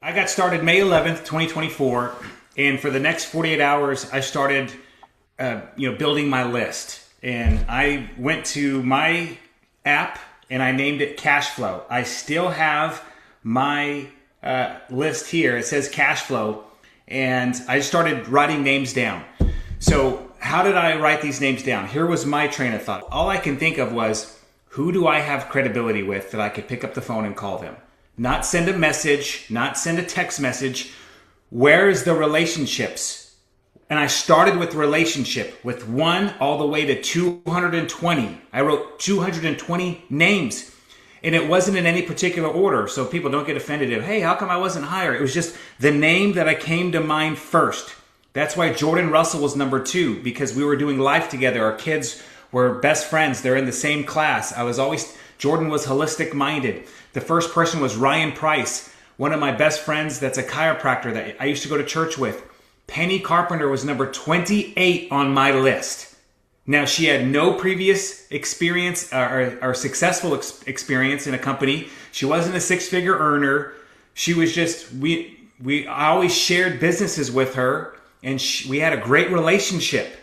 I got started May 11th, 2024, and for the next 48 hours, I started, building my list. And I went to my app and I named it CASHFLOW. I still have my list here. It says CASHFLOW, and I started writing names down. So how did I write these names down? Here was my train of thought. All I can think of was, who do I have credibility with that I could pick up the phone and call them? Not send a message, not send a text message. Where's the relationships? And I started with relationship, with 1 all the way to 220. I wrote 220 names. And it wasn't in any particular order, so people don't get offended if, hey, how come I wasn't higher? It was just the name that I came to mind first. That's why Jordan Russell was number 2, because we were doing life together. Our kids were best friends. They're in the same class. Jordan was holistic minded. The first person was Ryan Price, one of my best friends that's a chiropractor that I used to go to church with. Penny Carpenter was number 28 on my list. Now, she had no previous experience or successful experience in a company. She wasn't a six-figure earner. She was just, I always shared businesses with her, and we had a great relationship.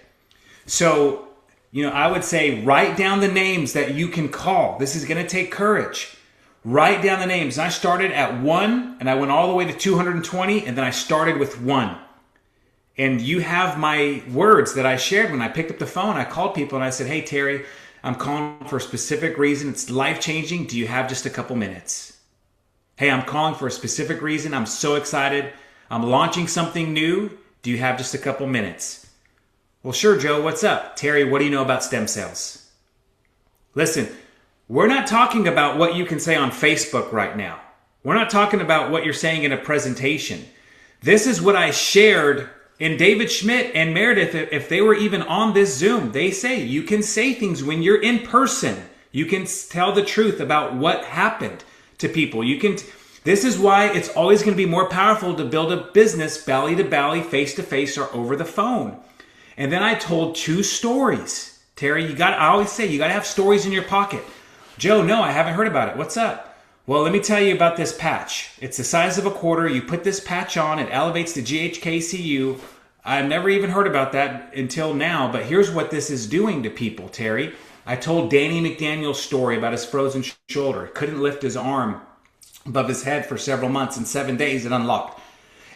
So, I would say write down the names that you can call. This is going to take courage. Write down the names. And I started at 1, and I went all the way to 220, and then I started with 1. And you have my words that I shared when I picked up the phone. I called people and I said, hey, Terry, I'm calling for a specific reason. It's life-changing. Do you have just a couple minutes? Hey, I'm calling for a specific reason. I'm so excited. I'm launching something new. Do you have just a couple minutes? Well, sure, Joe. What's up? Terry, what do you know about stem cells? Listen, we're not talking about what you can say on Facebook right now. We're not talking about what you're saying in a presentation. This is what I shared. And David Schmidt and Meredith, if they were even on this Zoom, they say you can say things when you're in person. You can tell the truth about what happened to people. This is why it's always going to be more powerful to build a business belly to belly, face to face, or over the phone. And then I told 2 stories. Terry, I always say you got to have stories in your pocket. Joe, no, I haven't heard about it. What's up? Well, let me tell you about this patch. It's the size of a quarter. You put this patch on, it elevates the GHKCU. I've never even heard about that until now, but here's what this is doing to people, Terry. I told Danny McDaniel's story about his frozen shoulder. Couldn't lift his arm above his head for several months. In 7 days, it unlocked.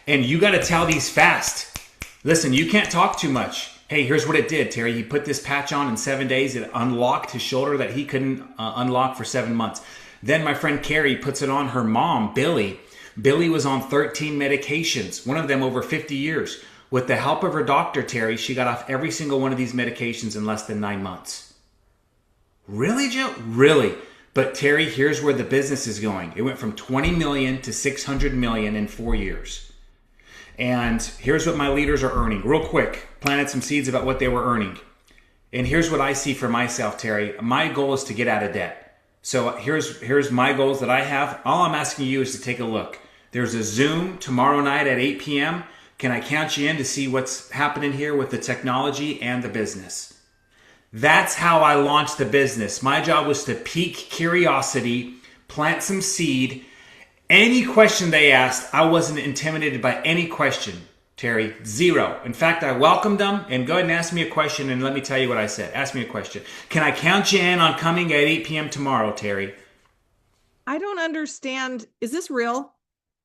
And you got to tell these fast. Listen, you can't talk too much. Hey, here's what it did, Terry. He put this patch on in 7 days. It unlocked his shoulder that he couldn't unlock for 7 months. Then my friend Carrie puts it on her mom, Billy. Billy was on 13 medications, one of them over 50 years. With the help of her doctor, Terry, she got off every single one of these medications in less than 9 months. Really, Joe? Really. But Terry, here's where the business is going. It went from 20 million to 600 million in 4 years. And here's what my leaders are earning. Real quick, planted some seeds about what they were earning. And here's what I see for myself, Terry. My goal is to get out of debt. So here's my goals that I have. All I'm asking you is to take a look. There's a Zoom tomorrow night at 8 p.m. Can I count you in to see what's happening here with the technology and the business? That's how I launched the business. My job was to pique curiosity, plant some seed. Any question they asked, I wasn't intimidated by any question, Terry. 0. In fact, I welcomed them. And go ahead and ask me a question, and let me tell you what I said. Ask me a question. Can I count you in on coming at 8 p.m. tomorrow, Terry? I don't understand. Is this real?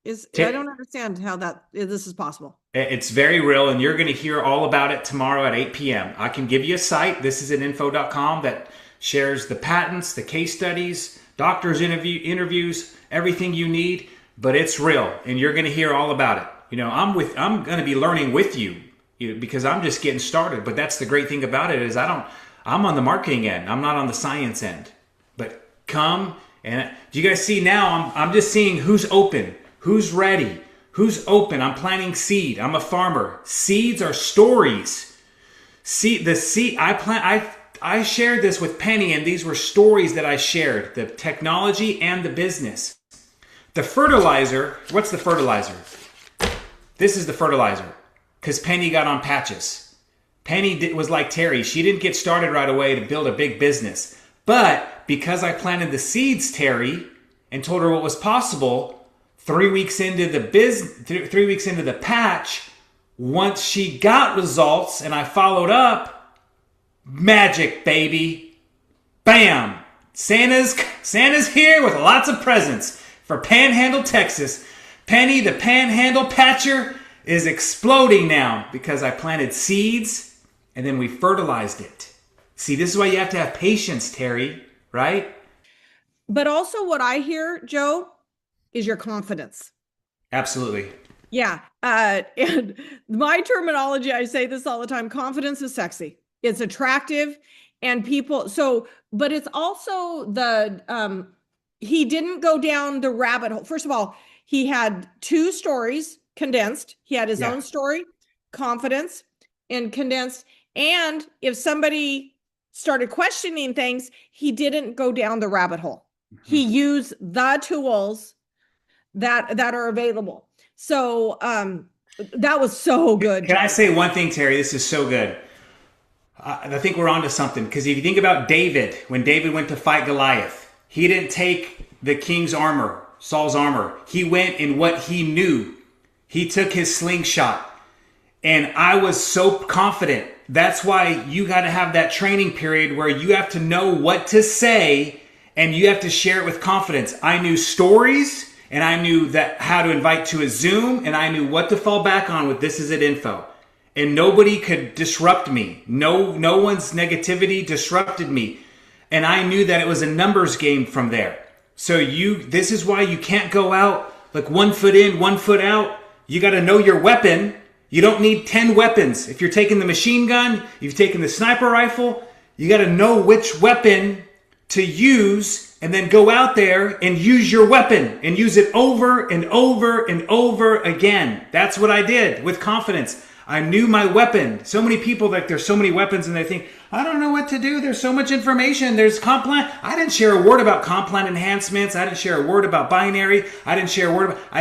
I don't understand how this is possible. It's very real, and you're going to hear all about it tomorrow at 8 p.m. I can give you a site. This is at info.com that shares the patents, the case studies, doctors' interviews, everything you need. But it's real, and you're going to hear all about it. I'm going to be learning with you, because I'm just getting started. But that's the great thing about it is I'm on the marketing end. I'm not on the science end. But come, and do you guys see now? I'm just seeing who's open, who's ready. Who's open? I'm planting seed. I'm a farmer. Seeds are stories. I shared this with Penny, and these were stories that I shared. The technology and the business. The fertilizer, what's the fertilizer? This is the fertilizer, because Penny got on patches. Penny was like Terry. She didn't get started right away to build a big business. But because I planted the seeds, Terry, and told her what was possible, 3 weeks into the 3 weeks into the patch, once she got results and I followed up, magic, baby. Bam! Santa's here with lots of presents for Panhandle, Texas. Penny, the Panhandle Patcher, is exploding now because I planted seeds and then we fertilized it. See, this is why you have to have patience, Terry, right? But also what I hear, Joe, is your confidence. Absolutely. Yeah. And my terminology, I say this all the time, confidence is sexy. It's attractive and people, but it's also he didn't go down the rabbit hole. First of all, he had 2 stories condensed. He had his own story, confidence, and condensed. And if somebody started questioning things, he didn't go down the rabbit hole. Mm-hmm. He used the tools that are available. So that was so good. Can I say one thing, Terry? This is so good. I think we're onto something, because if you think about David, when David went to fight Goliath, he didn't take the king's armor, Saul's armor. He went in what he knew. He took his slingshot. And I was so confident. That's why you got to have that training period where you have to know what to say and you have to share it with confidence. I knew stories and I knew that how to invite to a Zoom and I knew what to fall back on with This Is It info. And nobody could disrupt me. No one's negativity disrupted me. And I knew that it was a numbers game from there. So this is why you can't go out like 1 foot in, 1 foot out. You got to know your weapon. You don't need 10 weapons. If you're taking the machine gun, you've taken the sniper rifle, you got to know which weapon to use and then go out there and use your weapon and use it over and over and over again. That's what I did with confidence. I knew my weapon. So many people, like, there's so many weapons and they think, I don't know what to do. There's so much information. There's comp plan. I didn't share a word about comp plan enhancements. I didn't share a word about binary. I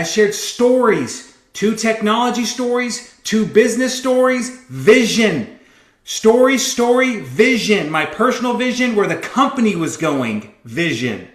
shared stories, 2 technology stories, 2 business stories, vision. Story, vision. My personal vision, where the company was going, vision.